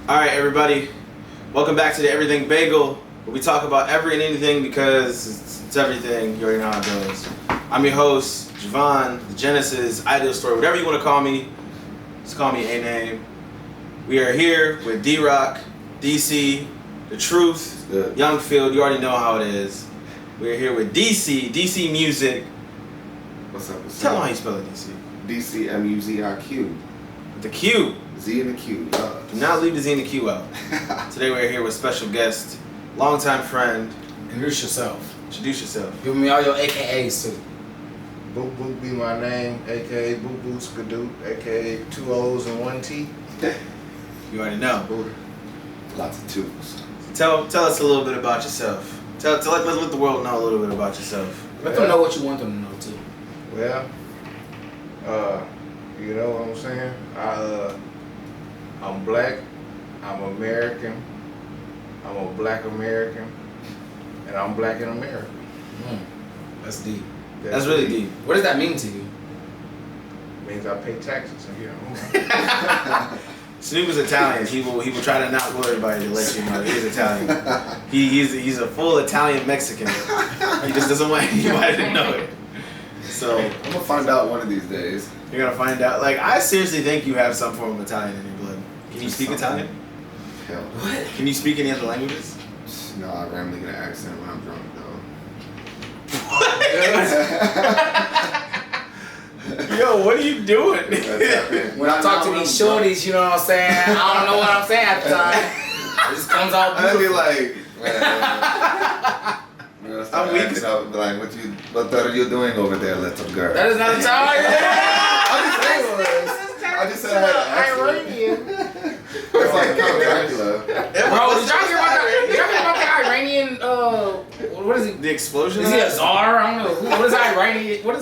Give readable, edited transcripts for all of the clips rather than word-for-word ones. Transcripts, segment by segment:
Alright, everybody. Welcome back to the Everything Bagel, where we talk about every and anything because it's everything. You already know how it goes. I'm your host, Javon, the Genysis, Ideal Story, whatever you want to call me. Just call me a name. We are here with Droc, DC, The Truth, Youngfield. You already know how it is. We are here with Dcmuziq. What's up? Tell them how you spell it, DC. Dcmuziq. The Q. Z and the Q. Do not leave the Z and the Q out. Today we're here with special guest, longtime friend. Introduce yourself. Introduce yourself. Give me all your AKAs too. Boop Boop be my name, aka Boop Boop Skadoot, aka 2 O's and 1 T. You already know. Lots of twos. Tell us a little bit about yourself. Let the world know a little bit about yourself. Let them know what you want them to know too. Well, you know what I'm saying? I'm black, I'm American, I'm a black American, and I'm black in America. That's deep. That's really deep. What does that mean to you? Means I pay taxes and you know. Snoop is Italian. He will try to not tell everybody to let you know he's Italian. He's a full Italian Mexican. He just doesn't want anybody to know it. So I'm gonna find out one of these days. You're gonna find out. Like, I seriously think you have some form of Italian in your blood. Can you speak Italian? Hell. What? Can you speak any other languages? No, I randomly get an accent when I'm drunk though. Yo, what are you doing? When I talk to these shorties, you know what I'm saying? I don't know what I'm saying at the time. It just comes out I'd beautiful. be like, I'm weak. Like, what are you doing over there, little girl? That is not Italian. I just said I had an Iranian. It's like Count Dracula. Bro, did y'all hear about the Iranian, what is he? The explosion? Is he a czar? I don't know. What does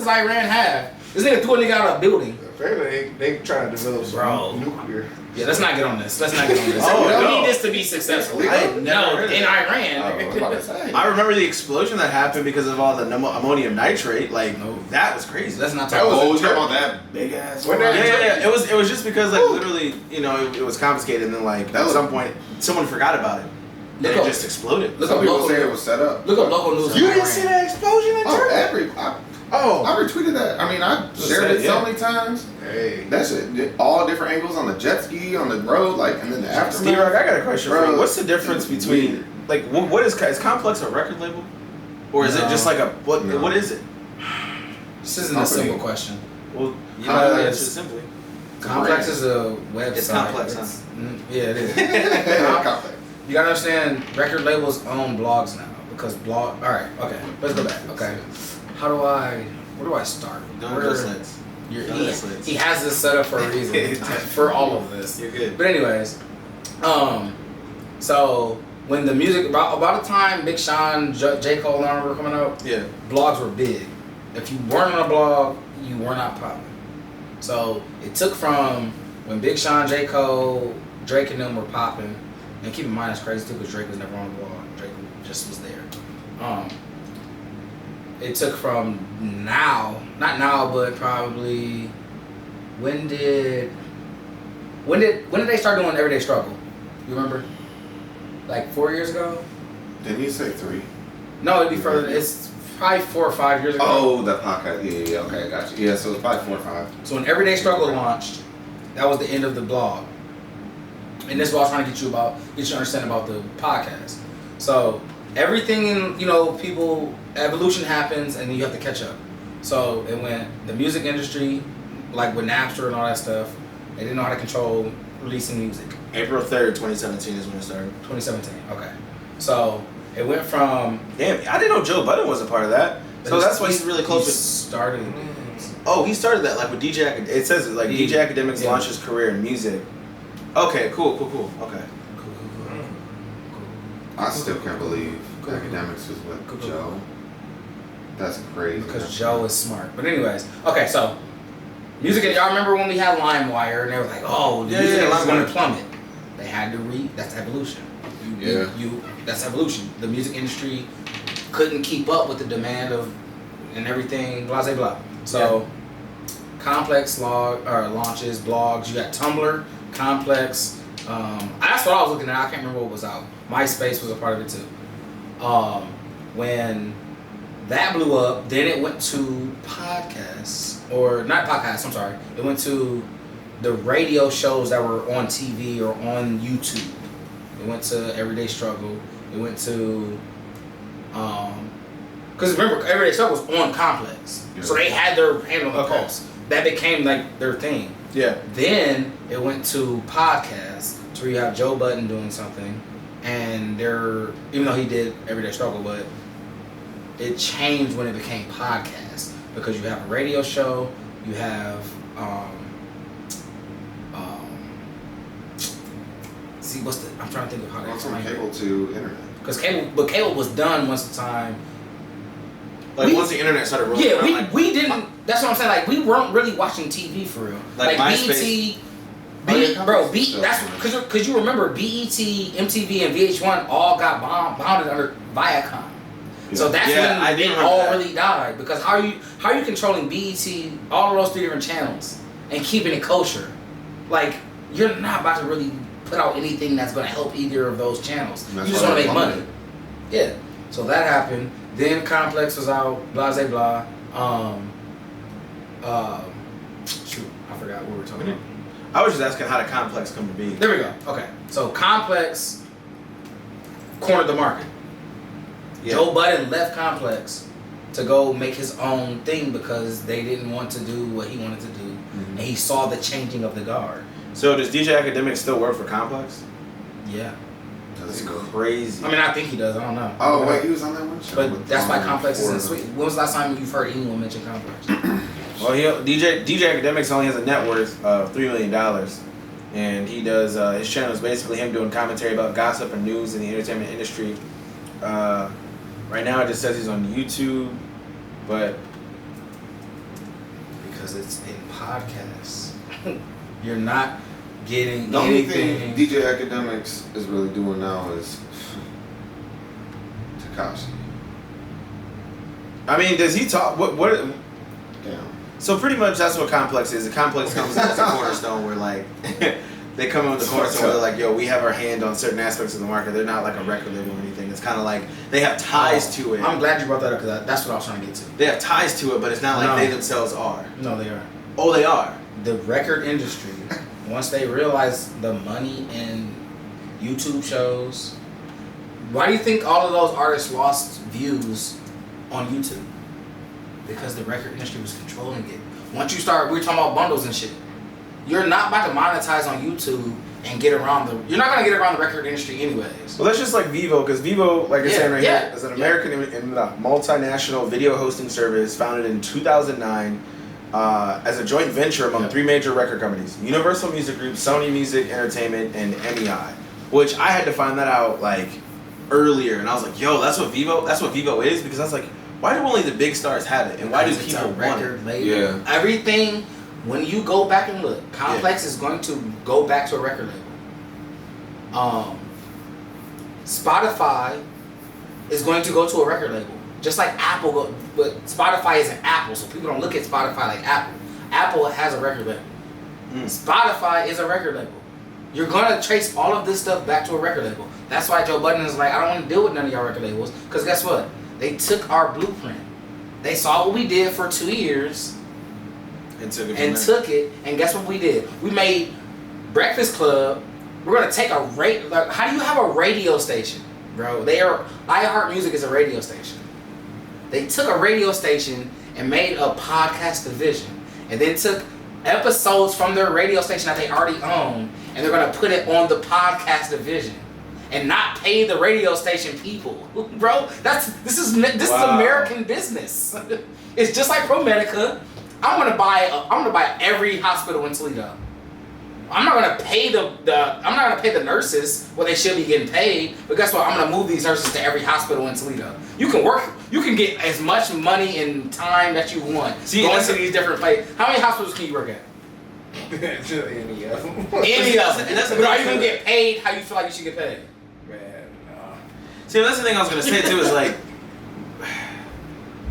Iran have? This nigga threw a nigga out of a building. Apparently they trying to develop some nuclear. Yeah, let's not get on this. We no. need this to be successful. I ain't never heard of in that. Iran. I remember the explosion that happened because of all the ammonium nitrate. Like, that was crazy. Let's not That talk was about you talking about that big ass. Yeah. It was just because, like, literally, you know, it was confiscated, and then, like, at some point someone forgot about it. And it just exploded. Look Some up people local say it was set up. Look up local news. You didn't see that explosion in Turkey? I retweeted that. I mean, I shared it so many times. Hey. That shit, all different angles on the jet ski, on the road, like, and then the aftermath. Droc, I got a question for you. Bro, What's the difference between, like, what is Complex a record label? Or is it just like what is it? This isn't a simple question. Well, you know, Complex. answer simply. Complex is a website. It's complex, huh? Yeah, it is. Complex. You gotta understand, record labels own blogs now because Alright, okay, let's go back. Okay, where do I start? He has this set up for a reason. For all of this. You're good. But anyways, so when the music about the time Big Sean, J. Cole, and all were coming out, blogs were big. If you weren't on a blog, you were not popping. So it took from when Big Sean, J. Cole, Drake, and them were popping. And keep in mind, it's crazy too because Drake was never on the blog. Drake just was there. It took from not now, but probably when did they start doing Everyday Struggle? You remember? Like 4 years ago? Didn't you say 3? No, it'd be further. It's probably 4 or 5 years ago. Oh, that podcast. Yeah. Okay, I got you. Yeah, so it's probably 4 or 5. So when Everyday Struggle launched, that was the end of the blog. And this is what I was trying to get you to understand about the podcast. So everything in, evolution happens and then you have to catch up. So it went the music industry, like with Napster and all that stuff, they didn't know how to control releasing music. April 3rd, 2017 is when it started. 2017, okay. So it went from... Damn, I didn't know Joe Budden was a part of that. So that's why he's really close he to... started it. Oh, he started that, like with DJ... It says, like, DJ Academics launched his career in music. Okay, cool. Okay. I still can't believe Academics was with Joe. That's crazy. Because Joe is smart. But anyways, okay, so music. Y'all remember when we had LimeWire and they were like, "Oh, the music is going to plummet." They had to That's evolution. That's evolution. The music industry couldn't keep up with the demand of and everything. Blah blah blah. So Complex launches, blogs. You got Tumblr, Complex. That's what I was looking at. I can't remember what was out. MySpace was a part of it too. When that blew up, then it went to podcasts, or not podcasts. I'm sorry. It went to the radio shows that were on TV or on YouTube. It went to Everyday Struggle. It went to because remember, Everyday Struggle was on Complex, so they had their hand on the pulse. That became like their thing. Yeah. Then it went to podcasts, so you have Joe Budden doing something, and even though he did Everyday Struggle, but it changed when it became podcasts because you have a radio show, you have I'm trying to think of how to explain explain cable to internet. Because cable was done once the time. Once the internet started rolling around. Yeah, we didn't. That's what I'm saying. Like we weren't really watching TV for real. Like MySpace. That's because you remember BET, MTV, and VH1 all got bounded under Viacom. Yeah. So that's when it all really died. Because how are you controlling BET, all of those 3 different channels, and keeping it kosher? Like you're not about to really put out anything that's going to help either of those channels. You just want to make money. Yeah. So that happened. Then Complex was out. Blah blah blah. Shoot, I forgot what we were talking about. I was just asking how did Complex come to be. There we go. Okay. So Complex cornered the market. Yeah. Joe Budden left Complex to go make his own thing because they didn't want to do what he wanted to do, and he saw the changing of the guard. So does DJ Academic still work for Complex? Yeah. That's crazy. I mean, I think he does. I don't know. Oh, wait, he was on that one show. But that's why Complex is in Sweet. When was the last time you've heard anyone mention Complex? Well, DJ Academics only has a net worth of $3 million. And he does, his channel is basically him doing commentary about gossip and news in the entertainment industry. Right now it just says he's on YouTube, but because it's in podcasts, you're not getting the only anything. thing DJ Academics is really doing now is Takashi. I mean, does he talk? What? Damn. So pretty much that's what Complex is. The Complex comes in as a cornerstone where like they come in with the cornerstone where they're like, yo, we have our hand on certain aspects of the market. They're not like a record label or anything. It's kind of like they have ties to it. I'm glad you brought that up because that's what I was trying to get to. They have ties to it, but it's not like they themselves are. No, they are. Oh, they are. The record industry, once they realize the money in YouTube shows, why do you think all of those artists lost views on YouTube? Because the record industry was controlling it. Once you start, we're talking about bundles and shit. You're not about to monetize on YouTube and get around you're not going to get around the record industry anyways. Well, that's just like Vivo, because Vivo, like you're saying right here, is an American multinational video hosting service founded in 2009 as a joint venture among 3 major record companies: Universal Music Group, Sony Music Entertainment, and MEI. Which I had to find that out like earlier, and I was like, yo, that's what Vivo is, because I was like, why do only the big stars have it, and why do people want it? Label. Yeah. Everything, when you go back and look, Complex is going to go back to a record label. Spotify is going to go to a record label. Just like Apple, but Spotify isn't Apple, so people don't look at Spotify like Apple. Apple has a record label. Spotify is a record label. You're going to trace all of this stuff back to a record label. That's why Joe Budden is like, I don't want to deal with none of y'all record labels, because guess what? They took our blueprint. They saw what we did for 2 years and took it, and guess what we did? We made Breakfast Club. We're going to take a like, how do you have a radio station, bro? iHeartMusic is a radio station. They took a radio station and made a podcast division, and then took episodes from their radio station that they already own, and they're going to put it on the podcast division. And not pay the radio station people, bro. This is American business. It's just like ProMedica. I'm gonna buy every hospital in Toledo. I'm not gonna pay the nurses what they should be getting paid. But guess what? I'm gonna move these nurses to every hospital in Toledo. You can get as much money and time that you want. Going to these different places. How many hospitals can you work at? Any of them. Any of them. But are you gonna get paid how you feel like you should get paid? See, that's the thing I was gonna say too. Is like,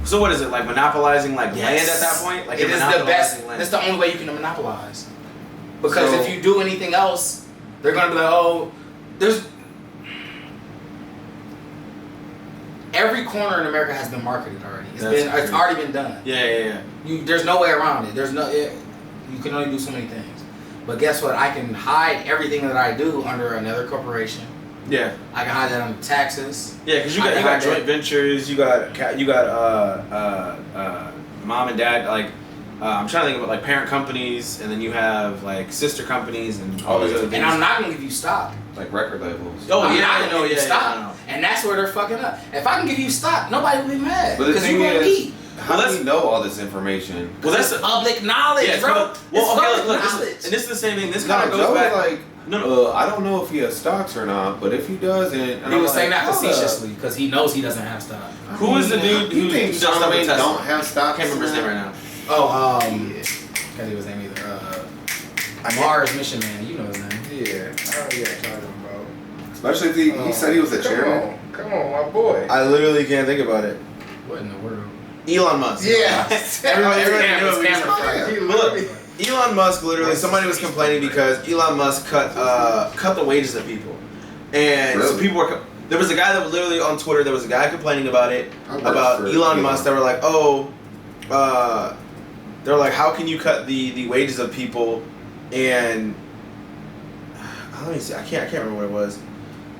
So what is it, like monopolizing like Yes. land at that point? Like It you're is the best. monopolizing land. That's the only way you can monopolize. Because So- if you do anything else, they're gonna be like, oh, there's every corner in America has been marketed already. It's already been done. Yeah. There's no way around it. You can only do so many things. But guess what? I can hide everything that I do under another corporation. Yeah. I can hide that under taxes. Yeah, because you I got hide joint that. ventures, you got mom and dad, like I'm trying to think about like parent companies, and then you have like sister companies and all these other things. And I'm not gonna give you stock. Like record labels. Oh, I'm yeah, not I know, gonna give you yeah, stock. I know. And that's where they're fucking up. If I can give you stock, nobody will be mad. But the Because you thing gonna is, eat. how do we know all this information? Well, that's It's public knowledge, yeah, bro. well, okay, It's look, public knowledge. and this is the same thing. This No, kind of Joe goes back. was like, No. I don't know if he has stocks or not, but if he doesn't, and He I'm was like, saying that hold up. facetiously because he knows he doesn't have stock. Who is the dude You who think does stuff with Charlamagne Tesla? don't have I stocks? can't remember his name right now. Oh, can't think of his name either. Mars Mission Man, you know his name. Yeah, I know you're talking about. Especially if he said he was the chairman. Come on, my boy. I literally can't think about it. What in the world? Elon Musk. Yeah. Everybody knew it. It's We camera just- front. He Look, literally- Elon Musk literally. Somebody was complaining because Elon Musk cut the wages of people, and so Really? people were. There was a guy that was literally on Twitter. There was a guy complaining about it I worked about for Elon Musk. They were like, they're like, how can you cut the wages of people? And let me see. I can't remember what it was.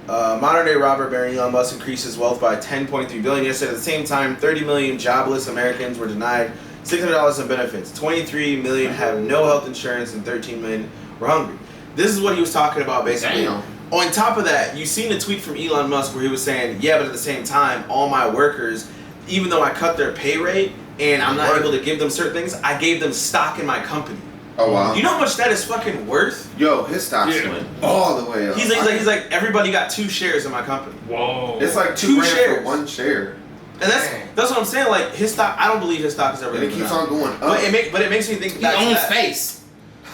Modern day robber baron Elon Musk increased his wealth by 10.3 billion yesterday. At the same time, 30 million jobless Americans were denied $600 in benefits. 23 million have no health insurance, and 13 million were hungry. This is what he was talking about, basically. Damn. On top of that, you seen a tweet from Elon Musk where he was saying, yeah, but at the same time, all my workers, even though I cut their pay rate and I'm not able to give them certain things, I gave them stock in my company. Oh wow. You know how much that is fucking worth? Yo, his stocks went all the way up. He's like, everybody got 2 shares in my company. Whoa. It's like 2 $2 shares. for 1 share, And that's what I'm saying. Like his stock, I don't believe his stock is ever. and it gonna keeps go on down. going up. But it makes me think. He back to owns that. space.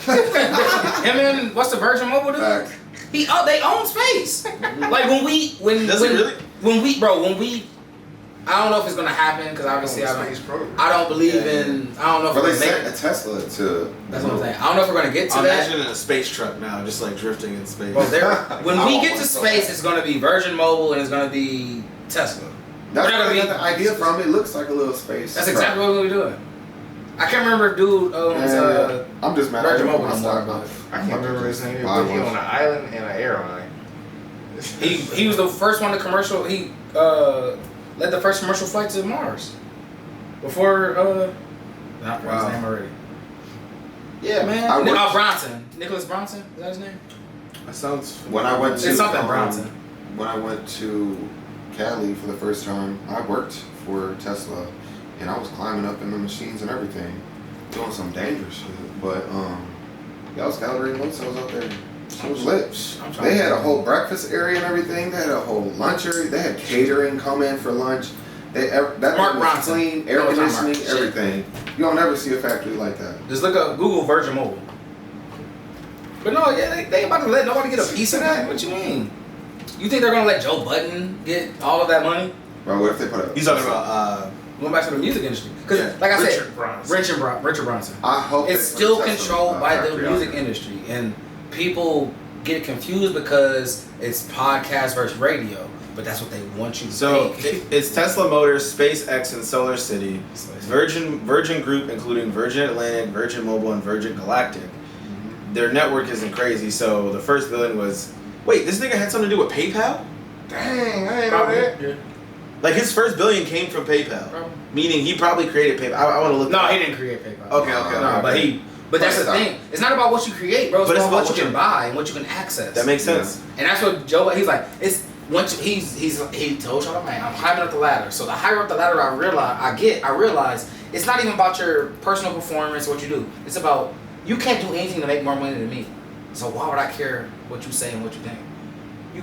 Him and what's the Virgin Mobile dude? Fact. They own space. Like when Does it really? I don't know if it's gonna happen because obviously Space program. I don't believe in. I don't know if But we're they gonna sent make a it. Tesla to. That's what I'm saying. I don't know if we're gonna get to I'm that. imagining a space truck now, just like drifting in space. Bro, when I we want get to one so space, bad. it's gonna be Virgin Mobile and it's gonna be Tesla. That's We're not where I gonna got the idea from. It looks like a little space. That's exactly what we're doing. I can't remember if dude owns. Yeah, I'm just mad. Virgin I Mobile my no more, stock but up. I can't remember his name, Buy but he one. on an island and an airline. He was the first one to commercial. He led the first commercial flight to Mars. Before not his Wow. name already. Yeah, man. I worked- Bronson. Nicholas Bronson. Is that his name? That sounds. When I went to It's something Bronson. when I went to Cali for the first time, I worked for Tesla, and I was climbing up in the machines and everything, doing some dangerous shit. But y'all was calorie load cells out there. It was lit. They had a whole breakfast area and everything. They had a whole lunch area. They had catering come in for lunch. That Mark thing was Bronson. clean, air No, it's not Mark. conditioning, Shit. everything. You don't never see a factory like that. Just look up Google Virgin Mobile. But no, yeah, they about to let nobody get a piece of that. What you mean? You think they're gonna let Joe Budden get all of that money? Bro, what if they put a? He's talking about. Going back to the music industry, because Yeah. like I said, Richard Bronson. Richard Bronson. I hope It's they put still a Tesla, controlled by the factory out music there. industry, and people get confused because it's podcast versus radio. But that's what they want you to So think. it's Tesla Motors, SpaceX, and Solar City. Virgin Group, including Virgin Atlantic, Virgin Mobile, and Virgin Galactic. Their network isn't crazy. So the first billion was. Wait, this nigga had something to do with PayPal? Dang, I ain't know Probably. that. Yeah. Like his first billion came from PayPal, Probably. meaning he probably created PayPal. I want to look. No, that he up. didn't create PayPal. Okay, No, but he. But that's the thing. It's not about what you create, bro. It's But it's about what what you you- can buy and what you can access. That makes sense. And that's what Joe. He's like. It's once he told y'all, man, I'm climbing up the ladder. So the higher up the ladder I realize it's not even about your personal performance, what you do. It's about you can't do anything to make more money than me. So why would I care what you say and what you think? You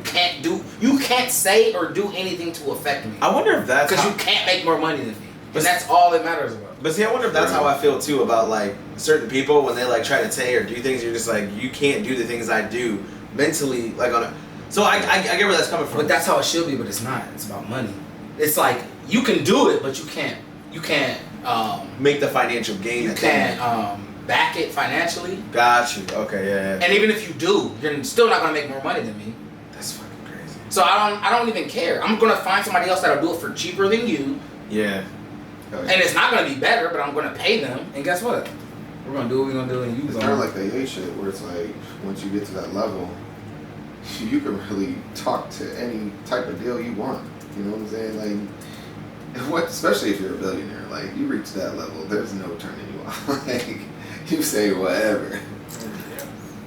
can't say or do anything to affect me. I wonder if that's Because how, you can't make more money than me. But And that's all that matters about. But see, I wonder if that's how I feel too about like certain people when they like try to say or do things. You're just like, you can't do the things I do mentally, like on a. So I get where that's coming from. But that's how it should be, but it's not. It's about money. It's like you can do it, but you can't you can't make the financial gain. You can't back it financially. Got you. Okay, yeah. And even if you do, you're still not gonna make more money than me. That's fucking crazy. So I don't even care. I'm gonna find somebody else that'll do it for cheaper than you. Yeah. And it's not gonna be better, but I'm gonna pay them. And guess what? We're gonna do what we're gonna do, and you. It's kind of like the AA shit, where it's like once you get to that level, you can really talk to any type of deal you want. You know what I'm saying? Like, especially if you're a billionaire, like you reach that level, there's no turning you off. Like, you say whatever.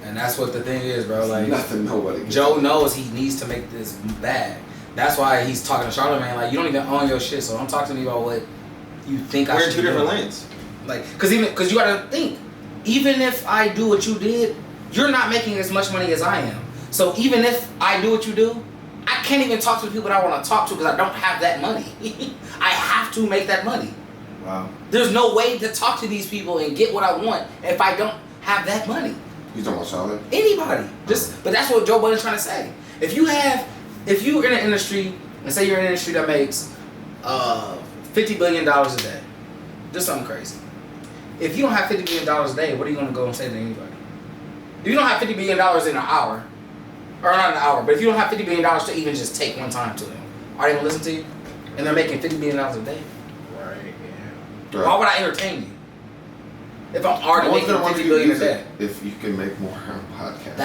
And that's what the thing is, bro. Like nothing, nobody. Joe knows he needs to make this bag. That's why he's talking to Charlamagne. Like, you don't even own your shit, so don't talk to me about what you think I should do. We're in two different lanes. Like, cause you gotta think, even if I do what you did, you're not making as much money as I am. So even if I do what you do, I can't even talk to the people that I want to talk to because I don't have that money. I have to make that money. Wow. There's no way to talk to these people and get what I want if I don't have that money. You talking about Charlotte? Anybody. But that's what Joe Budden's trying to say. If you're in an industry, and say you're in an industry that makes $50 billion a day, just something crazy. If you don't have $50 billion a day, what are you going to go and say to anybody? If you don't have $50 billion in an hour, or not an hour, but if you don't have $50 billion to even just take one time to them, are they going to listen to you? And they're making $50 billion a day. Right, yeah. Why would I entertain you? If I'm already making $50 billion a day. If you can make more on podcasts.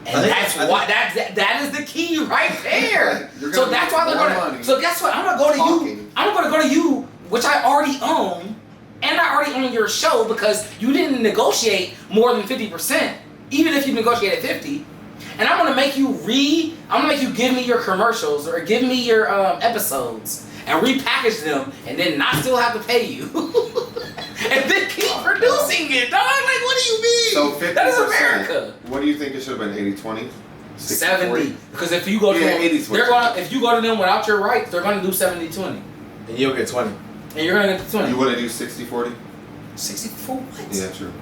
That is the key right there. So that's why they're going to. So guess what? I'm going to go to you. I'm going to go to you, which I already own, and I already own your show because you didn't negotiate more than 50%, even if you negotiated 50. And I'm going to make you give me your commercials or give me your episodes and repackage them and then not still have to pay you. And then keep producing it, dog. Like, what do you mean? So 50%. That is America. What do you think it should have been? 80-20? 70. Because if you go to them, if you go to them without your rights, they're going to do 70-20. And you'll get 20. And you're going to get the 20. You want to do 60-40? 60 for what? Yeah, true.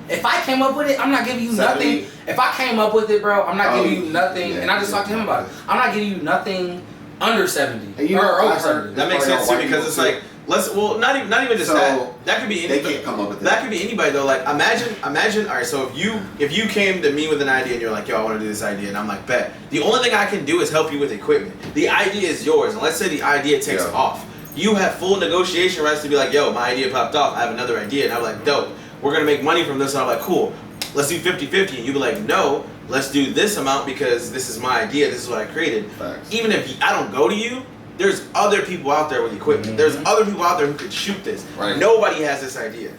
If I came up with it, I'm not giving you 70. nothing. If I came up with it, bro, I'm not giving you nothing. Yeah, and I just talked to him about it. I'm not giving you nothing under 70 or over 70. That makes sense too because it's like not even just that. That could be anybody. They can't come up with that could be anybody though. Like imagine. All right, so if you came to me with an idea and you're like, yo, I want to do this idea, and I'm like, bet. The only thing I can do is help you with equipment. The idea is yours, and let's say the idea takes off. You have full negotiation rights to be like, yo, my idea popped off. I have another idea, and I'm like, dope. We're gonna make money from this, and I'm like, cool. Let's do 50-50, and you'd be like, no, let's do this amount because this is my idea, this is what I created. Facts. Even if I don't go to you, there's other people out there with equipment. Mm-hmm. There's other people out there who could shoot this. Right. Nobody has this idea.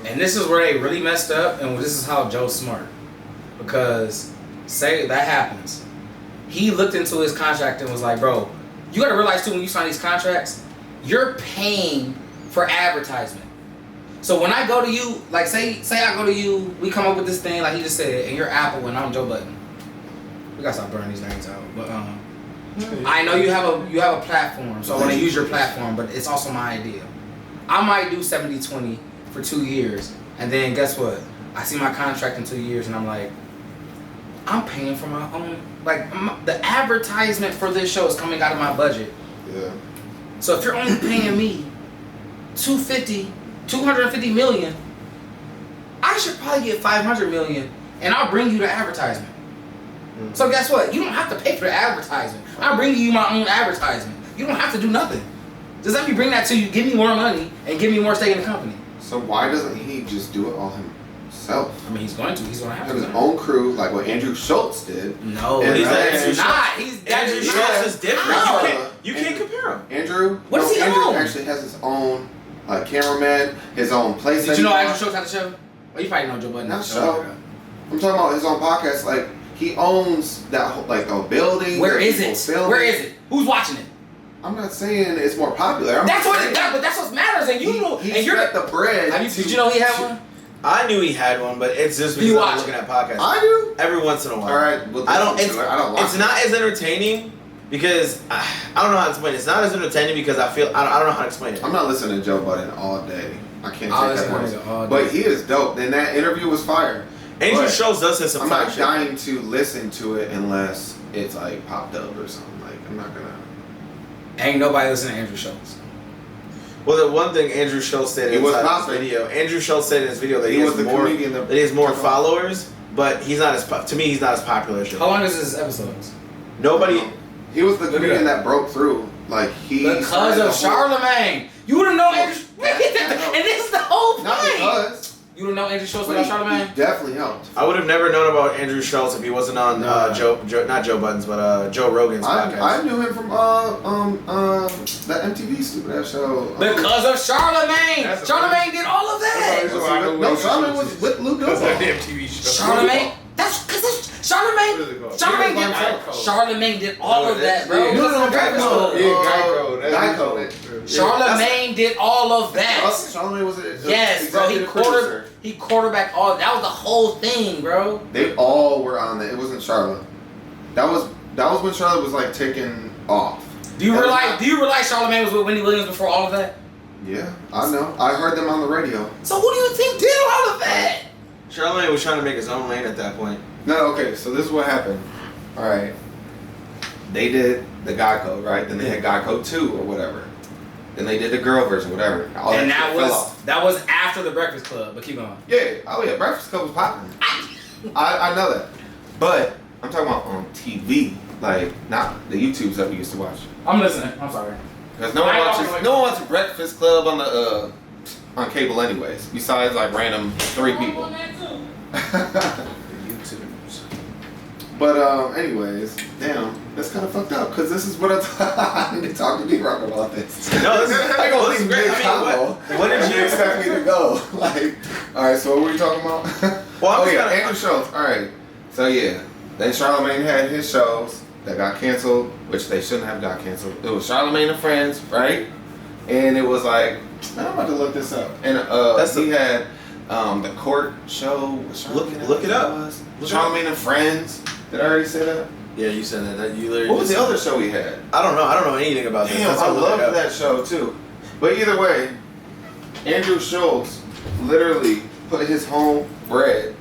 And this is where they really messed up, and this is how Joe's smart. Because, say that happens. He looked into his contract and was like, bro, you gotta realize too, when you sign these contracts, you're paying for advertisement. So when I go to you, like say I go to you, we come up with this thing like he just said, and you're Apple and I'm Joe Budden. We gotta stop burning these names out. But I know you have a platform, so I want to use your platform, but it's also my idea. I might do 70-20 for 2 years, and then guess what? I see my contract in 2 years, and I'm like, I'm paying for my own. Like the advertisement for this show is coming out of my budget. Yeah. So if you're only paying me $250 million, I should probably get $500 million, and I'll bring you the advertisement. Mm-hmm. So guess what? You don't have to pay for the advertisement. I'll bring you my own advertisement. You don't have to do nothing. Just let me bring that to you, give me more money, and give me more stake in the company. So why doesn't he just do it all himself? I mean, he's going to. He's going to have his own crew, like what Andrew Schultz did. No, and he's Andrew not. Andrew Schultz is different. You can't compare him. Andrew Andrew actually has his own cameraman, his own place. Did you know Andrew Schultz had the show? Well, you probably know Joe Budden. Not show. I'm talking about his own podcast. Like he owns that whole, like a building. Where is it? Where is it? Who's watching it? I'm not saying it's more popular. But that's what matters. And you know, and you're at the bread. Did you know he had one? I knew he had one, but it's just because I'm looking at podcasts. I do every once in a while. All right, well, I don't. It's not as entertaining because I don't know how to explain it. It's not as entertaining because I don't know how to explain it. I'm not listening to Joe Budden all day. I can't take that one. But he is dope. And that interview was fire. Andrew Schultz does have some. I'm not dying to listen to it unless it's like popped up or something. Like I'm not gonna. Ain't nobody listening to Andrew Schultz. Well, the one thing Andrew Schultz said inside his video, that he has more followers, but he's not to me, he's not as popular as Joe. How long is his episodes? Nobody. He was the comedian that broke through. Because of Charlemagne. You would have known Andrew. And this is the whole point. Not because. You would have known Andrew Schultz without Charlemagne? He definitely helped. I would have never known about Andrew Schultz if he wasn't on not Joe Budden's, but Joe Rogan's podcast. I knew him from that MTV stupid ass show. Because of Charlemagne. Charlemagne did all of that. No, Charlemagne was with Luke Doe. MTV show. Charlemagne. That's because Charlemagne did all of that, bro. Geico. Charlemagne did all of that. Charlemagne was yes, bro. He quarterbacked all. That was the whole thing, bro. They all were on it. It wasn't Charlotte. That was when Charlotte was like taking off. Do you realize Charlemagne was with Wendy Williams before all of that? Yeah, I know. I heard them on the radio. So who do you think did all of that? Charlemagne was trying to make his own lane at that point. No, okay, so this is what happened. Alright. They did the Geico, right? Then they had Geico 2 or whatever. Then they did the girl version, whatever. All and that was after the Breakfast Club, but keep going. Yeah, oh yeah, Breakfast Club was popping. I know that. But I'm talking about on TV, like not the YouTubes that we used to watch. I'm listening. I'm sorry. Because no one watches Breakfast Club on the on cable anyways, besides like random 3 people. But anyways, damn, that's kind of fucked up because this is what I need to talk to D-Rock about this. No, this is great. What did you expect me to go? All right, so what were we talking about? Well, Andrew Schultz. All right, so yeah, then Charlemagne had his shows that got canceled, which they shouldn't have got canceled. It was Charlemagne and Friends, right? And it was like, man, I'm about to look this up. And he had the court show. Look it up. Charlemagne and Friends. Did I already say that? Yeah, you said that. You literally. What was the other show he had? I don't know anything about that. Damn, I loved that show too. But either way, Andrew Schultz literally put his home bread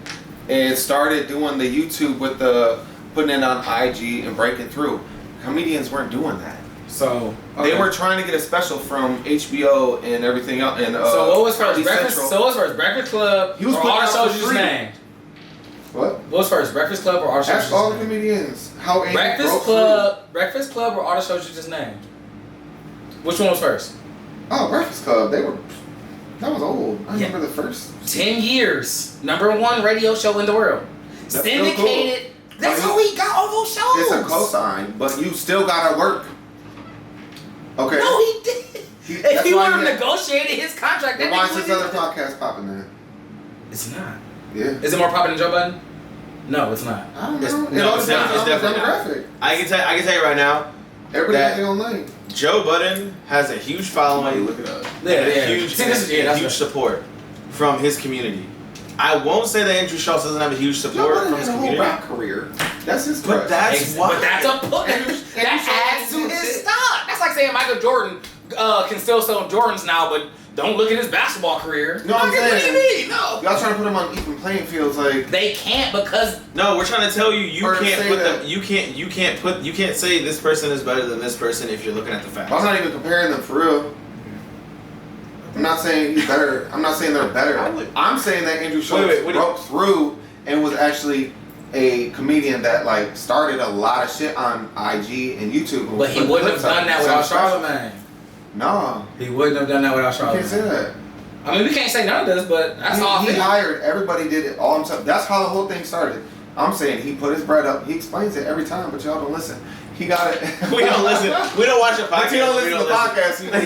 and started doing the YouTube with putting it on IG and breaking through. Comedians weren't doing that. So they were trying to get a special from HBO and everything else. And so what was first? Breakfast Club. He was or all the shows you just named. What? What was first? Breakfast Club or all the shows? Ask all the comedians how Breakfast Club or all the shows you just named. Which one was first? Oh, Breakfast Club. That was old. I remember the first 10 years. #1 radio show in the world. That's syndicated. Cool. That's how he got all those shows. It's a cosign, but you still gotta work. Okay. No, he did. If he would have negotiated his contract, then why is this other podcast popping then? It's not. Yeah. Is it more popular than Joe Budden? No, it's not. I don't know. It's definitely demographic. I can tell you right now. Everybody has their own lane. Joe Budden has a huge following. Look it up. Huge support from his community. I won't say that Andrew Schultz doesn't have a huge support from his community. Whole rap career. That's his. But that's why. But that's that adds to his stock. That's like saying Michael Jordan can still sell Jordans now, but don't look at his basketball career. No, I'm saying. What do you mean? No. Y'all trying to put him on even playing fields, like they can't because. No, we're trying to tell you can't put them. You can't say this person is better than this person if you're looking at the facts. I'm not even comparing them for real. I'm not saying he's better. I'm not saying they're better. I'm saying that Andrew Schultz broke through and was actually a comedian that like started a lot of shit on IG and YouTube. But he wouldn't have done that without Charlemagne. No. He wouldn't have done that without Charlemagne. You can't say that. I mean, we can't say none of this, but that's all. He hired, everybody did it all himself. That's how the whole thing started. I'm saying he put his bread up. He explains it every time, but y'all don't listen. He got it. We don't listen. We don't watch the podcast. If you don't listen to the podcast, you know.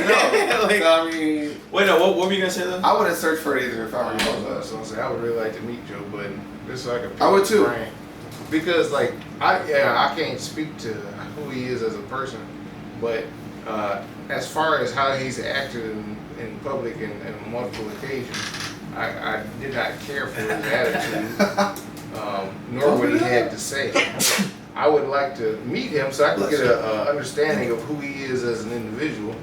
Like, I mean, wait, no. What were you gonna say though? I wouldn't search for it either if I were you. So I would really like to meet Joe Budden. Just so I could. I would too. Because like I can't speak to who he is as a person, but as far as how he's acted in public and multiple occasions, I did not care for his attitude, nor what he had to say. I would like to meet him so I can get an understanding of who he is as an individual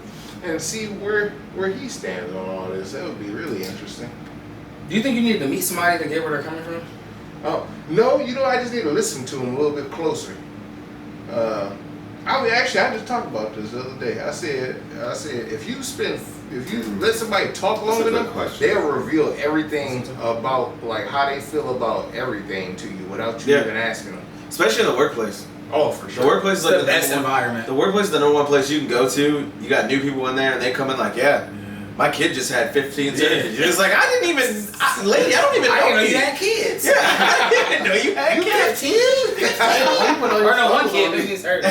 and see where he stands on all this. That would be really interesting. Do you think you need to meet somebody to get where they're coming from? Oh, no, I just need to listen to him a little bit closer. I just talked about this the other day. I said, if you let somebody talk long enough, they'll reveal everything about like how they feel about everything to you without you even asking them. Especially in the workplace. Oh, for sure. The workplace is like the best environment. The workplace is the number one place you can go to. You got new people in there, and they come in like, my kid just had 15 surgeries. You're just like, I didn't even know you had kids. Yeah, I didn't know you had kids. 15? Or no, one kid. Maybe it's hurt.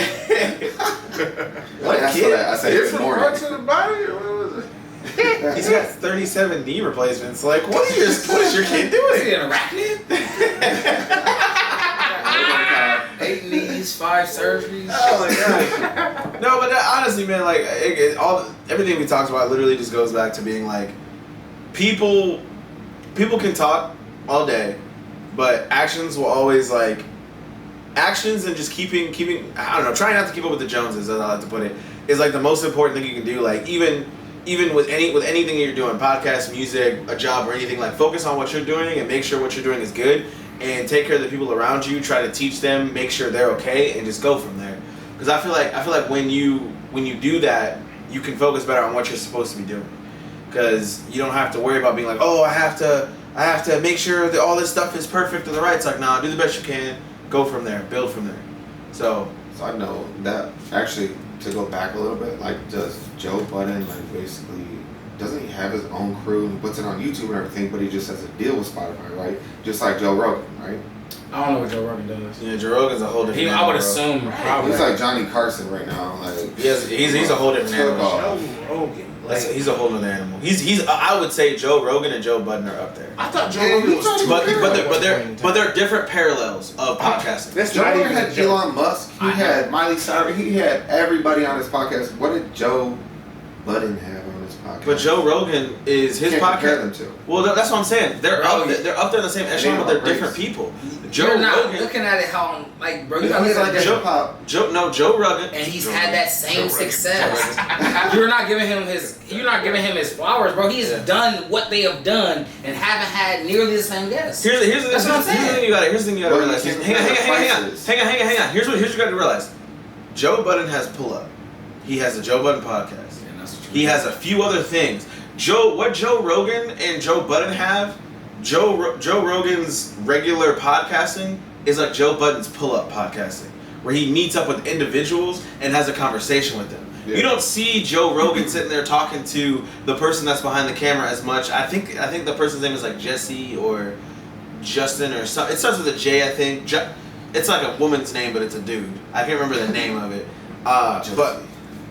What kid? I said different parts of the body, or what was it? He's got 37 knee replacements. Like, what is your kid doing? Is he an arachnid? 8 knees, 5 surgeries. Oh my gosh. No, but honestly, man, like everything we talked about literally just goes back to being like, people can talk all day, but actions will always like actions and just keeping I don't know, trying not to keep up with the Joneses, as I like to put it, is like the most important thing you can do. Like even with anything you're doing, podcast, music, a job, or anything, like focus on what you're doing and make sure what you're doing is good. And take care of the people around you. Try to teach them, make sure they're okay, and just go from there. Because I feel like when you do that, you can focus better on what you're supposed to be doing. Because you don't have to worry about being like, oh, I have to make sure that all this stuff is perfect and the right. It's like, nah, do the best you can, go from there, build from there. So I know that actually, to go back a little bit, like does Joe Budden like basically, doesn't he have his own crew and he puts it on YouTube and everything, but he just has a deal with Spotify, right? Just like Joe Rogan, right? I don't know what Joe Rogan does. Yeah, Joe Rogan's a whole different I would assume probably. He's like Johnny Carson right now. Like he's a whole different animal. Joe Rogan. He's a whole other animal. He's I would say Joe Rogan and Joe Budden are up there. I thought Joe Rogan was but they're different parallels of podcasting. Joe Rogan had Elon Musk. He had Miley Cyrus. He had everybody on his podcast. What did Joe Budden have on his podcast? But Joe Rogan is his Can't podcast. compare them to. Well, that's what I'm saying. They're up there in the same echelon, but they're different people. Joe Rogan, looking at it how like bro, you he's gotta look like at Joe Rogan, and he's had that same success. You're not giving him his flowers, bro. He's done what they have done and haven't had nearly the same guests. Here's the thing you gotta realize. Hang on. Here's what you gotta realize. Joe Budden has Pull Up. He has a Joe Budden podcast. Yeah, that's true. He has a few other things. What Joe Rogan and Joe Budden have, Joe Rogan's regular podcasting is like Joe Budden's pull-up podcasting, where he meets up with individuals and has a conversation with them. Yeah. You don't see Joe Rogan sitting there talking to the person that's behind the camera as much. I think the person's name is like Jesse or Justin or something. It starts with a J, I think. It's like a woman's name, but it's a dude. I can't remember the name of it.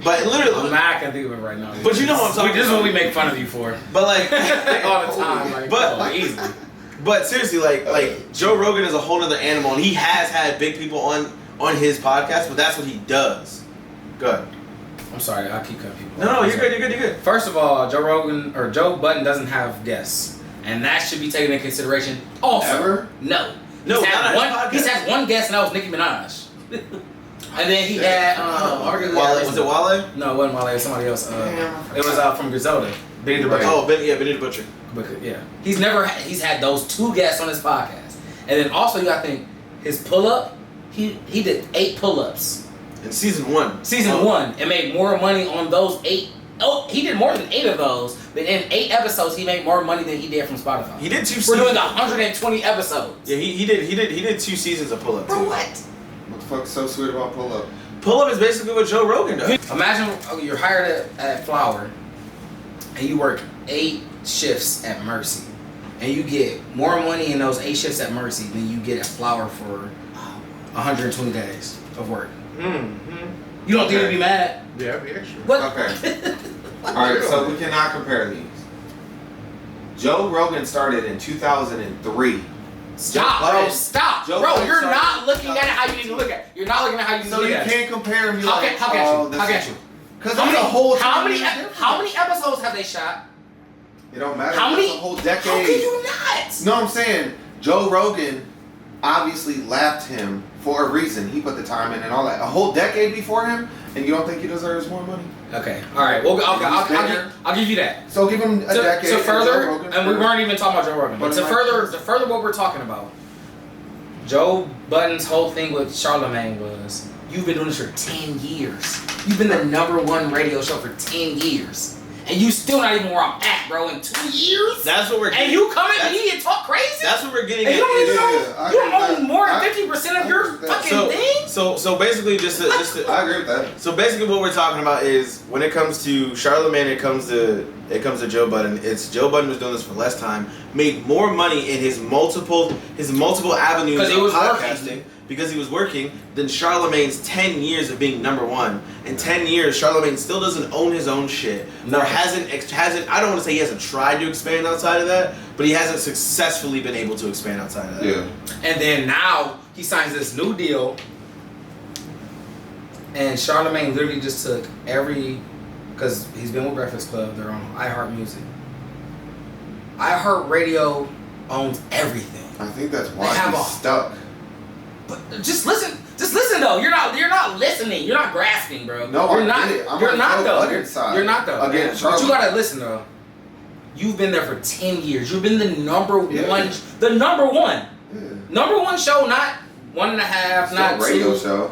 But literally, I'm not gonna think of it right now. But you know what I'm talking about. This is what we make fun of you for. But like all the time, easy. But seriously, like Joe Rogan is a whole other animal, and he has had big people on his podcast, but that's what he does. Go ahead. I'm sorry, I'll keep cutting people. No, you're good. First of all, Joe Rogan or Joe Budden doesn't have guests, and that should be taken into consideration. Also, ever? No. He's had one guest, and that was Nicki Minaj. And then he had was it Wale? No, it wasn't Wale. It was somebody else. It was from Griselda. Benny the Butcher. Oh, Benny the Butcher. Yeah, he's had those 2 guests on his podcast, and then also you gotta think his pull up. He did 8 pull ups in season 1. Season 1, and made more money on those 8. Oh, he did more than 8 of those, but in 8 episodes he made more money than he did from Spotify. He did 2 seasons. We're doing 120 episodes. Yeah, he did 2 seasons of pull up. For what? What the fuck's so sweet about pull up? Pull up is basically what Joe Rogan does. Imagine you're hired at Flower, and you work 8 shifts at Mercy, and you get more money in those 8 shifts at Mercy than you get at Flower for 120 days of work. Mm-hmm. You don't think you'd be mad? Yeah, I'd be extra. What? Okay. Alright, so we cannot compare these. Joe Rogan started in 2003. Stop, bro. Stop. Joe Bro, Budden you're started not looking at it how you need to look at it. You're not looking at how you need to So look you at it. can't compare them. How can you? Because there's a whole how many episodes have they shot? It don't matter. How many? It's a whole decade. How can you not? No, I'm saying Joe Rogan obviously lapped him for a reason. He put the time in and all that. A whole decade before him, and you don't think he deserves more money? Okay. All right. Well, I'll give you that. So give him a decade. To further, and we first. weren't even talking about Joe Rogan, but to further what we're talking about, Joe Budden's whole thing with Charlemagne was You've been doing this for 10 years. You've been the #1 radio show for 10 years. And you still not even where I'm at, bro, in 2 years? That's what we're getting. And you come at me and talk crazy? That's what we're getting and at. you don't even know, I you agree don't with own that. more than 50% of your fucking thing? So basically, just to I agree with that. so basically, what we're talking about is when it comes to Charlamagne, it comes to Joe Budden. It's Joe Budden was doing this for less time, made more money in his multiple avenues of he was podcasting working. because he was working than Charlamagne's 10 years of being #1. In 10 years, Charlamagne still doesn't own his own shit. No. Or hasn't. I don't want to say he hasn't tried to expand outside of that, but he hasn't successfully been able to expand outside of that. Yeah. And then now he signs this new deal, and Charlamagne literally just took because he's been with Breakfast Club, they're on iHeartMusic. iHeartRadio owns everything. I think that's why They have he's stuck. But just listen though. You're not listening. You're not grasping, bro. No, you're I not. get it. I'm You're on not Joe though. Budden's side. You're not though. Again, But you gotta listen though. You've been there for 10 years. You've been the #1, Yeah. the #1. Yeah. #1 show, not 1.5, not It's a radio 2. show.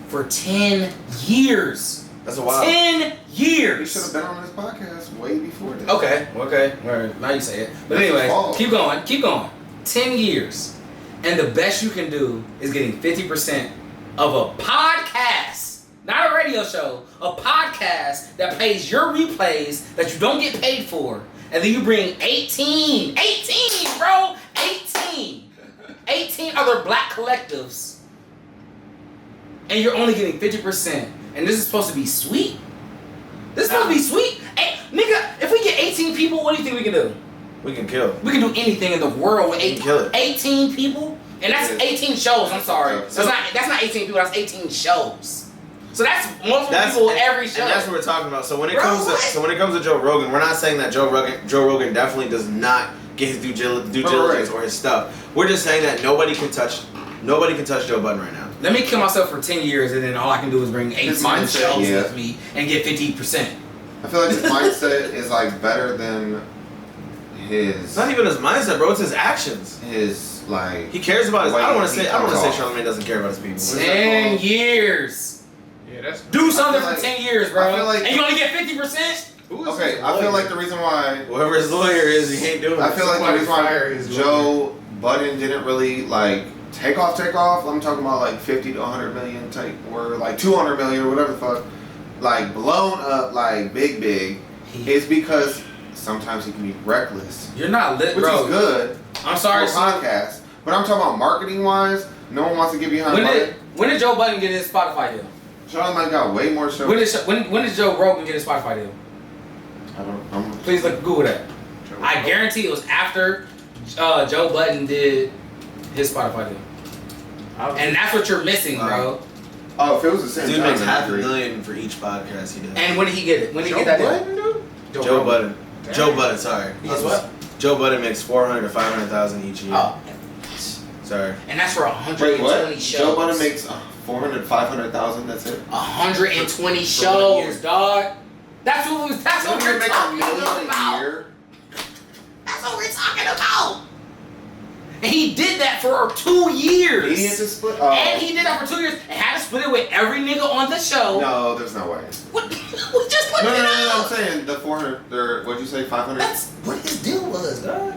For 10 years. That's a while. 10 He years. should have been on this podcast way before this. Okay. Alright, now you say it. But That's his anyway, fault. keep going. 10 years. And the best you can do is getting 50% of a podcast. Not a radio show. A podcast that pays your replays that you don't get paid for. And then you bring 18, bro! 18 other black collectives. And you're only getting 50%. And this is supposed to be sweet? This is supposed to be sweet? Hey, nigga, if we get 18 people, what do you think we can do? We can kill. We can do anything in the world with We can kill it. 18 people? And that's Yeah. 18 shows, I'm sorry. So- That's not 18 people, that's 18 shows. So that's multiple people every show. And that's what we're talking about. So when it Bro, comes what? to Joe Rogan, we're not saying that Joe Rogan definitely does not get his due diligence or his stuff. We're just saying that nobody can touch Joe Budden right now. Let me kill myself for 10 years and then all I can do is bring 18 His mindset, shows yeah. with me and get 50%. I feel like his mindset is like better than It's not even his mindset, bro. It's his actions. his like. He cares about his. Way I don't want to he say comes off. Charlamagne doesn't care about his people. What is that 10 called? years. Yeah, that's Do something feel for like- 10 years, bro. I feel like- and you only get 50%? Who is Okay, his I feel lawyer? like the reason why Whoever his lawyer is, he ain't doing I it. feel like the Somebody reason why fire his Joe Budden didn't really like take off. I'm talking about like 50 to 100 million type, or like 200 million or whatever the fuck, like blown up like big. It's because sometimes he can be reckless, You're not lit, which bro. is good I'm sorry. for podcasts. But I'm talking about marketing wise. No one wants to get behind Budden. When did Joe Budden get his Spotify deal? Charlamagne got way more shows. When did Joe Rogan get his Spotify deal? I'm Please look, Google that. Joe I Rogan. guarantee it was after Joe Budden did his Spotify deal. And that's what you're missing, bro. Oh, if it was the same Dude time, makes then I $500 agree. million for each podcast he does. And when did he get it? When did he Joe get that deal? Budden, dude? Joe Rogan. Budden. Damn. Joe Budden. Sorry. He gets what? Joe Budden makes 400 to 500,000 each year. Oh. Sorry. And that's for Wait, 120 what? shows. Joe Budden makes 400, 500,000. That's it. 120 For shows, 1 year. dog. That's what Don't we're you make talking $1 million about. a year? That's what we're talking about. And he did that for 2 years. He had to split. And he did that for 2 years and had to split it with every nigga on the show. No, there's no way. What? We just looked No, it I'm up. saying the 400. Or what'd you say? 500. That's what his deal was, dog.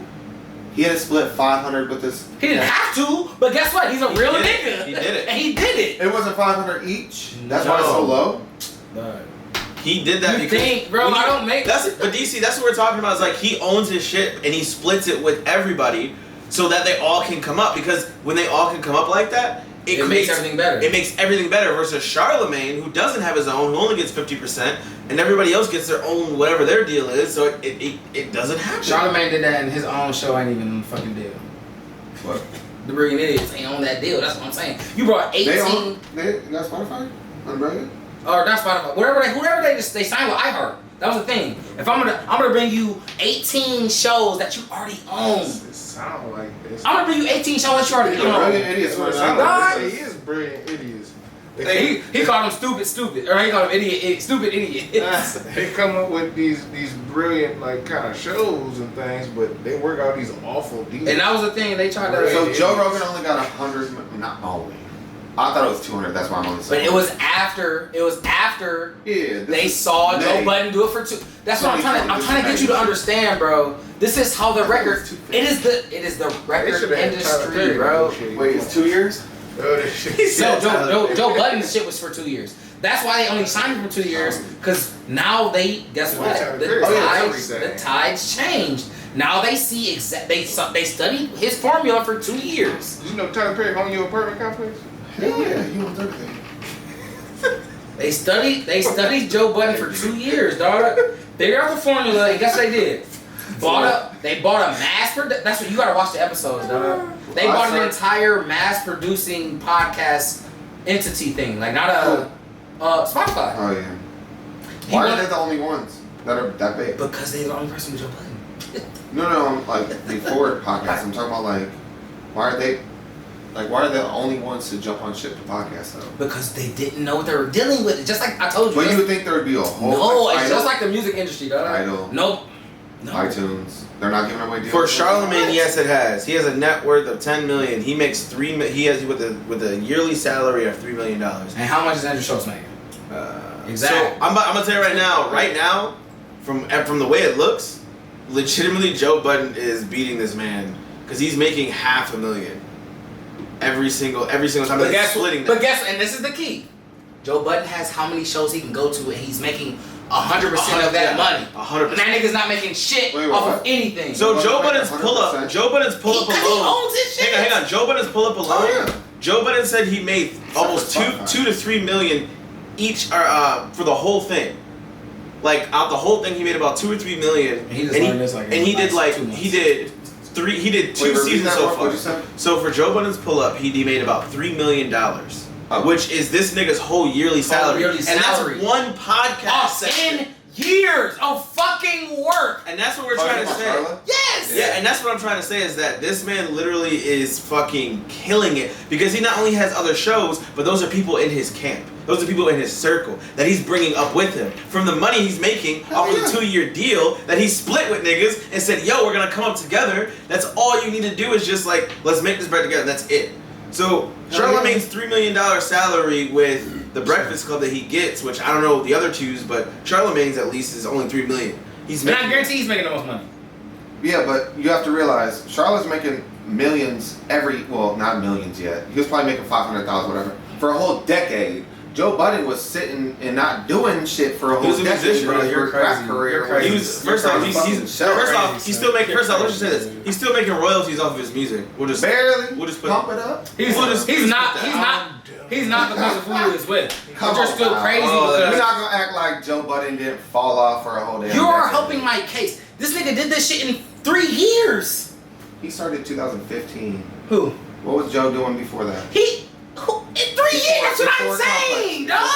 He had to split 500 with this. He didn't have to, but guess what? He's a real did nigga. it. He did it. And he did it. It wasn't 500 each. That's why it's so No. low. He did that You because think, bro, when I don't make- But DC, that's what we're talking about. Is like he owns his shit and he splits it with everybody so that they all can come up. Because when they all can come up like that, It creates makes everything better. It makes everything better versus Charlamagne, who doesn't have his own, who only gets 50%, and everybody else gets their own whatever their deal is. So it doesn't happen. Charlamagne did that in his own show, ain't even a fucking deal. What? The Brilliant Idiots ain't on that deal. That's what I'm saying. You brought 18 They got Spotify? Unbroken? or not Spotify, whoever they signed with iHeart. That was the thing. If I'm gonna bring you 18 shows that you already own. It sounds like this. I'm gonna bring you 18 shows that you already The Brilliant own. Idiots That's what were it sounds not. like. He is brilliant idiots. He called them stupid, or he called them stupid idiots. They come up with these brilliant like kind of shows and things, but they work out these awful deals. And that was the thing they tried to. So Joe Rogan only got 100, not always. I thought it was 200. That's why I'm only. But it was after. Yeah. They saw Joe Budden do it for 2. That's what I'm trying to get you to understand, bro. This is how the record. It is the record industry, bro. Wait, it's 2 years? Joe Budden's shit was for 2 years. That's why they only signed him for 2 years. Because now guess what? The tides changed. Now they see they studied his formula for 2 years. Did you know Tyler Perry owned your apartment complex? Hell yeah, he owns everything. They studied Joe Budden for 2 years, dog. They got the formula, and guess what they did? They bought a mass production. That's what you gotta watch the episodes, dog. They bought an entire mass producing podcast entity thing, like not a Spotify. Oh yeah. Why are they the only ones that are that big? Because they're the only person with Joe Budden. No, like before podcasts. I'm talking about like, why are they the only ones to jump on ship to podcasts though? Because they didn't know what they were dealing with. Just like I told you. But you would think there would be a whole. No, it's just like the music industry, dog. Idol. Nope. No. iTunes. They're not giving away deals. For Charlemagne, yes, it has. He has a net worth of $10 million. He makes He has with a yearly salary of $3 million. And how much is Andrew Schultz making? Exactly. So I'm gonna tell you right now, from the way it looks, legitimately Joe Budden is beating this man because he's making $500,000 every single time. But He's splitting that. and this is the key. Joe Budden has how many shows he can go to, and he's making 100% of that money. 100%. And that nigga's not making shit off of anything. So Joe Budden's pull up alone. He owns his shit. Hang on. Joe Budden's pull up alone. Oh, yeah. Joe Budden said he made almost two to 3 million each for the whole thing. Like out the whole thing, he made about 2 or 3 million. And he did 2 seasons so far. So for Joe Budden's pull up, he made about $3 million. Which is this nigga's whole yearly salary. And that's one podcast session. 10 years of fucking work. And that's what we're trying to say. Yes! Yeah, and that's what I'm trying to say is that this man literally is fucking killing it. Because he not only has other shows, but those are people in his camp. Those are people in his circle that he's bringing up with him. From the money he's making off of the 2-year deal that he split with niggas and said, yo, we're gonna come up together. That's all you need to do is just like, let's make this bread together. That's it. So Charlemagne's $3 million salary with the Breakfast Club that he gets, which I don't know the other twos, but Charlemagne's at least is only $3 million. And I guarantee he's making the most money. Yeah, but you have to realize Charlotte's making millions not millions yet. He was probably making 500,000, whatever, for a whole decade. Joe Budden was sitting and not doing shit for a whole decade. He was a musician, bro. You're crazy. Career. He was he's still making. First off, let's just say this: he's still making royalties off of his music. We'll just put pump it up. He's not because of who he was with. But you're still crazy because we're not gonna act like Joe Budden didn't fall off for a whole day. You're helping my case. This nigga did this shit in 3 years. He started in 2015. Who? What was Joe doing before that? In 3 years, that's what I'm saying, dog.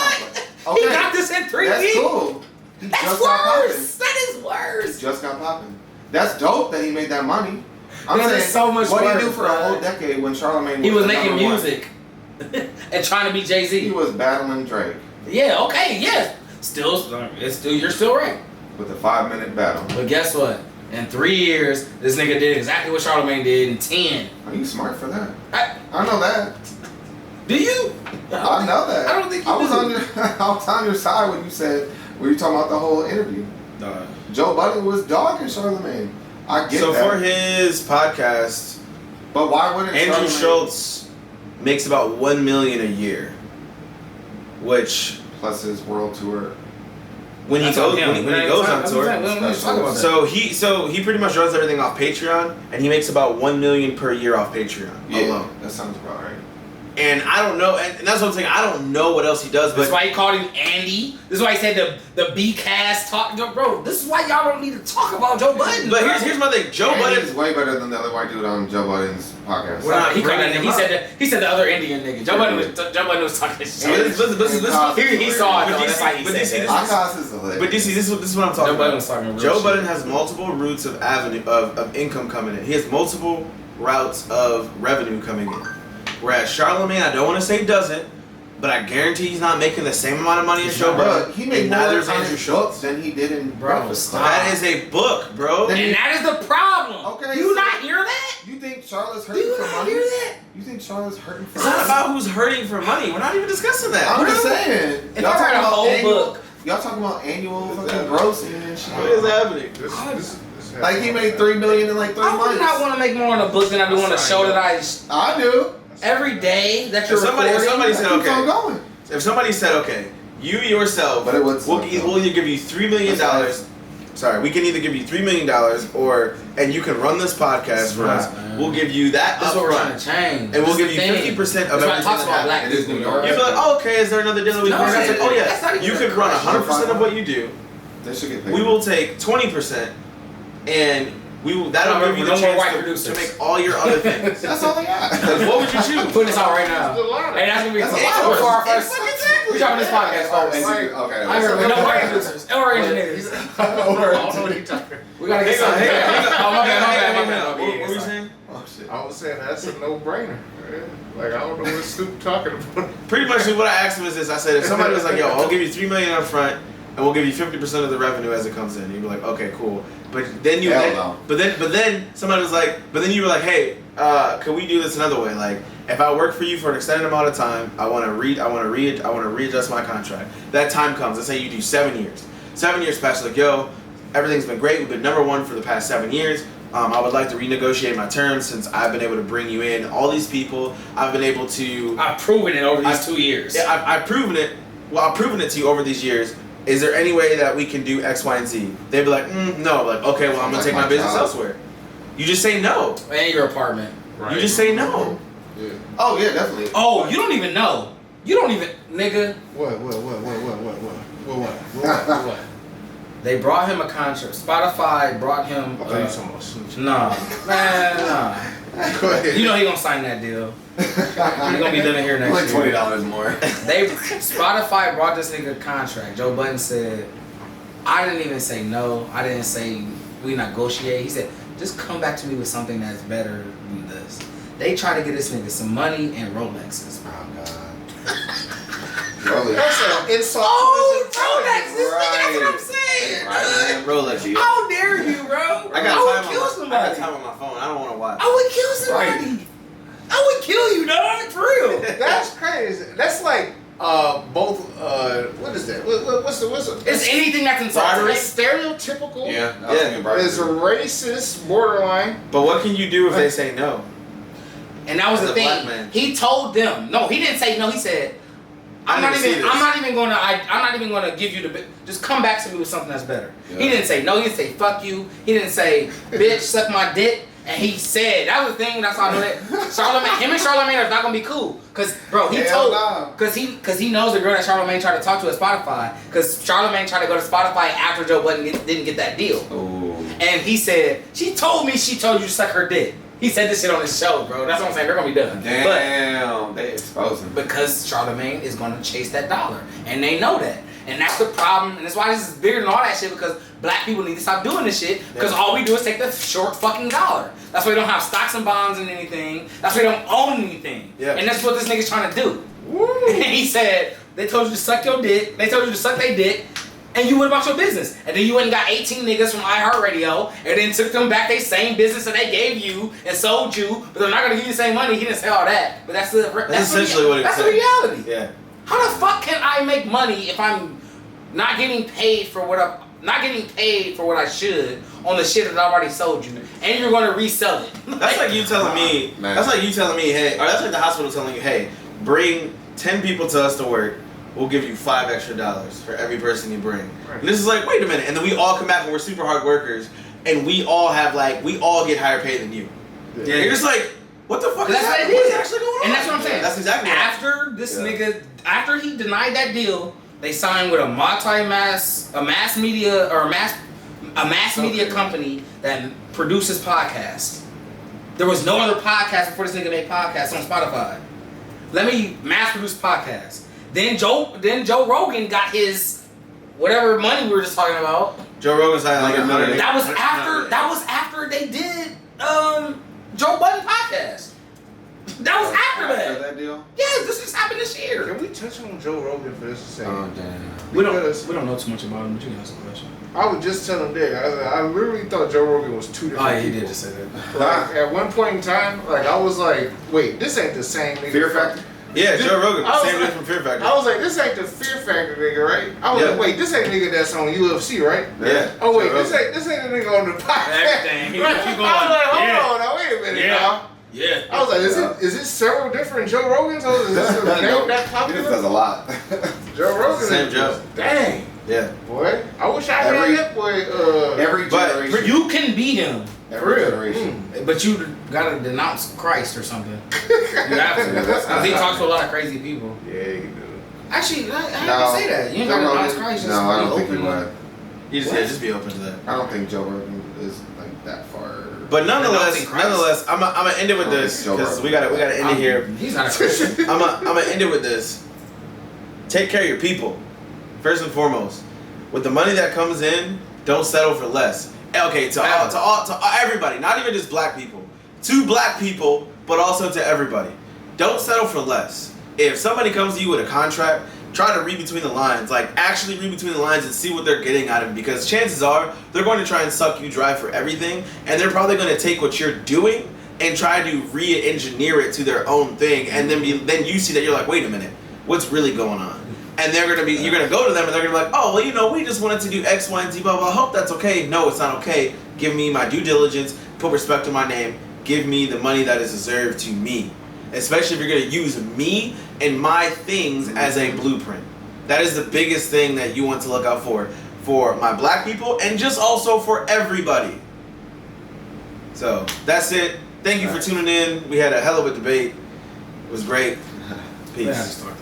Okay. He got this in 3 years. That's cool. That's worse. That is worse. He just got popping. That's dope that he made that money. I'm saying so much what worse, did he do for a whole decade when Charlemagne was He was making music and trying to be Jay-Z. He was battling Drake. Yeah, okay, yes. You're still right. With a 5-minute battle. But guess what? In 3 years, this nigga did exactly what Charlemagne did in 10. Are you smart for that? I know that. Do you? I know that. I don't think you do. I was on your side when you were talking about the whole interview. Joe Budden was dogging Charlemagne. I get that. So for his podcast, but why wouldn't Andrew Schultz makes about $1 million a year, which plus his world tour. When he goes on tour, so he pretty much runs everything off Patreon, and he makes about $1 million per year off Patreon alone. That sounds about right. And I don't know, and that's what I'm saying. I don't know what else he does. But that's why he called him Andy. This is why he said the B-cast talk. Bro, this is why y'all don't need to talk about Joe Budden. But here's my thing. Joe Budden is way better than the other white dude on Joe Budden's podcast. He said the other Indian nigga. Joe Budden was talking shit. He saw it. That's why he said that. But DC, this is what I'm talking about. Joe shit. Budden has multiple routes of of income coming in. He has multiple routes of revenue coming in. Whereas Charlemagne, I don't want to say doesn't, but I guarantee he's not making the same amount of money as Joe Budden. He made more on his books than he did in Breakfast Club. That is a book, bro. And that is the problem. Okay, you not hear that? You You think Charlotte's Do hurting you for not money? hear that? You think Charlotte's hurting for It's money? not about who's hurting for money. We're not even discussing that. I'm just saying. If I write a whole book. Y'all talking about annual fucking grossing and shit. What is happening? This Like he made $3 million in like 3 I would months. not want to make more on a book than I do on a show that I do. every day that you're If somebody recording. said, Keeps on okay, going. if somebody said, okay, you yourself, But it would we'll suck, either give you $3 million. Sorry, we can either give you $3 million and you can run this podcast for us. Man. We'll give you that That's what we're trying upfront. to change. And we'll That's give the you thing. 50% of That's why I everything talk that about happens. black It is New people. York. You'd be like, oh, okay, is there another deal that we No, can that's like, oh not yeah, even you a could run question. 100% of what you do. They should get paid. We will take 20% and that'll No, give you the no more white chance to producers. make all your other things. That's all they got. What would you I'm choose? putting this out right now. The line. Hey, that's gonna be That's a before lot. our first. Exactly. We dropping this podcast first. Okay. I heard no white producers or engineers. I don't know what he talking. We gotta get Hang on, something. hang on. Oh my bad. What were you saying? Oh shit. I was saying that's a no-brainer. Man. Like I don't know what Snoop talking about. Pretty much what I asked him is this. I said, if somebody was like, yo, I'll give you $3 million up front and we'll give you 50% of the revenue as it comes in. You'd be like, okay, cool. But then but then somebody was like, but then you were like, hey, could we do this another way? Like, if I work for you for an extended amount of time, I want to readjust my contract. That time comes. Let's say you do 7 years. 7 years past, like, yo, everything's been great. We've been #1 for the past 7 years. I would like to renegotiate my terms since I've been able to bring you in all these people. I've been able to. I've proven it over these 2 years. Yeah, I've proven it. Well, I've proven it to you over these years. Is there any way that we can do X, Y, and Z? They'd be like, no. Like, okay, well, I'm gonna Like take my my business job. elsewhere. You just say no. And your apartment. You just say no. Yeah. Oh yeah, definitely. Oh, you don't even know. You don't even, nigga. What? They brought him a contract. Spotify brought him. I thought you were talking about Snoop. Nah, man, nah. Go ahead. You know he gonna sign that deal. He's gonna be living here next Like year. $20 more. Spotify brought this nigga a contract. Joe Budden said, I didn't even say no. I didn't say we negotiate. He said, just come back to me with something that's better than this. They try to get this nigga some money and Rolexes. Oh god. Rolexes. That's an insult. Oh, to his Rolexes, Right. nigga, that's what I'm saying. Right, Rolex. You. How dare you, bro? I got would time kill on somebody. I got time on my phone. I don't want to watch. I would kill somebody. I would kill you, dog. For real. That's crazy. That's like both. What is that? What's the? It's anything that's Bribery. insulting. Stereotypical. Yeah. It's a racist borderline. But what can you do if they say no? And that was As the a black thing. man. He told them. No, he didn't say no. He said, I'm not even gonna give you the. Just come back to me with something that's better. Yeah. He didn't say no. He didn't say fuck you. He didn't say bitch suck my dick. And he said that was the thing. That's how I know that him and Charlamagne are not gonna be cool. Cause bro, he Hell told, no. cause he knows the girl that Charlamagne tried to talk to at Spotify. Cause Charlamagne tried to go to Spotify after Joe Budden didn't get that deal. Oh. And he said she told you to suck her dick. He said this shit on his show, bro. That's what I'm saying. They're gonna be done. Damn. They expose him. But because Charlamagne is gonna chase that dollar, and they know that. And that's the problem, and that's why this is bigger than all that shit, because black people need to stop doing this shit, because all we do is take the short fucking dollar. That's why we don't have stocks and bonds and anything. That's why we don't own anything. Yeah. And that's what this nigga's trying to do. And he said, they told you to suck your dick, they told you to suck their dick, and you went about your business. And then you went and got 18 niggas from iHeartRadio, and then took them back their same business that they gave you and sold you, but they're not gonna give you the same money. He didn't say all that, but that's essentially what he that's said. the reality. Yeah. How the fuck can I make money if I'm not getting paid for what I should on the shit that I've already sold you, and you're gonna resell it? That's like you telling me. Man. That's like you telling me, hey, or that's like the hospital telling you, hey, bring 10 people to us to work. We'll give you $5 extra for every person you bring. Right. And this is like, wait a minute, and then we all come back and we're super hard workers, and we all get higher pay than you. Yeah. You're just like, what the fuck? That's what it What is. is actually going on? And that's what I'm saying. That's exactly what after this Yeah. nigga, after he denied that deal, they signed with a mass media company that produces podcasts. There was no other podcast before this nigga made podcasts on Spotify. Let me mass produce podcasts. Then Joe Rogan got his whatever money we were just talking about. Joe Rogan's like $100 million. That was after they did Joe Budden podcast. That was after After that. that deal? Yes, this just happened this year. Can we touch on Joe Rogan for just a second? Oh damn. We Because don't know too much about him, but you can ask a question. I was just telling Dick, I literally thought Joe Rogan was two different people. say that. Like, at one point in time, like, I was like, wait, this ain't the same nigga. Fear Factor? Yeah, Joe Rogan, I was same dude like- from Fear Factor. I was like, this ain't the Fear Factor nigga, right? I was Yeah. like, wait, this ain't nigga that's on UFC, right? Yeah. Oh wait, Joe this Rogan. ain't the nigga on the podcast. Everything. He Right. keep I was like, hold going. on, now wait a minute, Yeah. now. Yeah. I was like, is it several different Joe Rogans? Or is this a name that He popular? just does a lot. Joe Rogan. Same is Joe. just- Dang, Yeah. boy. I wish I had Every- that boy. Every But generation. You can beat him, Every real. generation. but you gotta denounce Christ or something. You have to. Because he talks to a lot of crazy people. Yeah, you do. Actually, I ain't No, gonna say that. You ain't Joe gotta denounce Rogan- Christ. No, Just I be don't think he open. would. You just, What? yeah, just be open to that. I don't think Joe Rogan is like that far. But nonetheless, Denouncing Christ. I'm gonna end it with I don't this think Joe because Rogan we gotta end it here. He's not a Christian. I'm gonna end it with this. Take care of your people, first and foremost. With the money that comes in, don't settle for less. Okay, to everybody, not even just black people. To black people, but also to everybody. Don't settle for less. If somebody comes to you with a contract, try to read between the lines. Like, actually read between the lines and see what they're getting out of it. Because chances are, they're going to try and suck you dry for everything. And they're probably going to take what you're doing and try to re-engineer it to their own thing. And then you see that you're like, wait a minute, what's really going on? And you're gonna go to them and they're gonna be like, oh, well, we just wanted to do X, Y, and Z, blah, blah. I hope that's okay. No, it's not okay. Give me my due diligence, put respect to my name, give me the money that is deserved to me. Especially if you're gonna use me and my things as a blueprint. That is the biggest thing that you want to look out for my black people and just also for everybody. So that's it. Thank you for tuning in. We had a hell of a debate. It was great. Yeah, I Peace. just talked